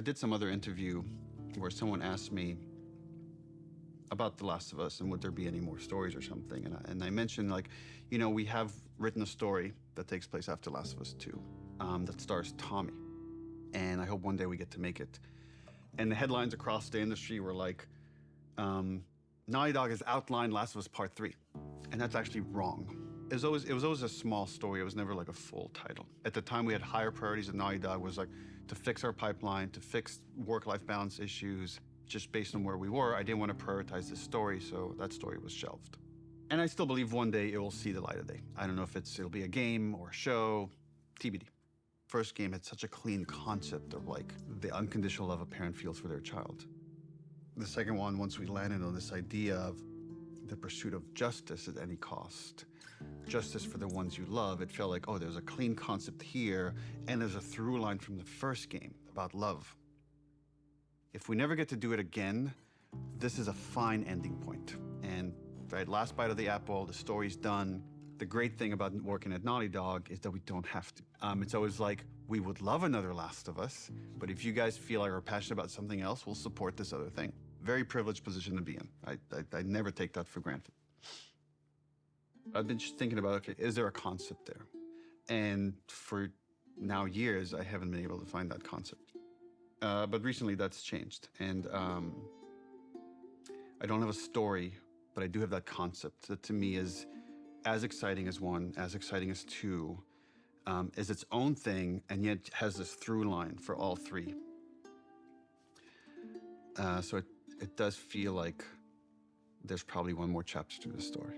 I did some other interview where someone asked me about The Last of Us and would there be any more stories or something. And I mentioned, like, you know, we have written a story that takes place after Last of Us 2 that stars Tommy. And I hope one day we get to make it. And the headlines across the industry were like, Naughty Dog has outlined Last of Us Part 3. And that's actually wrong. It was always a small story. It was never like a full title. At the time, we had higher priorities at Naughty Dog, was like to fix our pipeline, to fix work-life balance issues. Just based on where we were, I didn't want to prioritize this story, so that story was shelved. And I still believe one day it will see the light of day. I don't know if it'll be a game or a show, TBD. First game had such a clean concept of like the unconditional love a parent feels for their child. The second one, once we landed on this idea of the pursuit of justice at any cost, justice for the ones you love, it felt like, oh, there's a clean concept here, and there's a through line from the first game about love. If we never get to do it again, this is a fine ending point. And right, last bite of the apple, the story's done. The great thing about working at Naughty Dog is that we don't have to. It's always like, we would love another Last of Us, but if you guys feel like are passionate about something else, we'll support this other thing. Very privileged position to be in. I never take that for granted. I've been just thinking about, okay, is there a concept there? And for now years, I haven't been able to find that concept. But recently that's changed. And I don't have a story, but I do have that concept that to me is as exciting as 1, as exciting as 2, is its own thing, and yet has this through line for all 3. So it does feel like there's probably one more chapter to the story.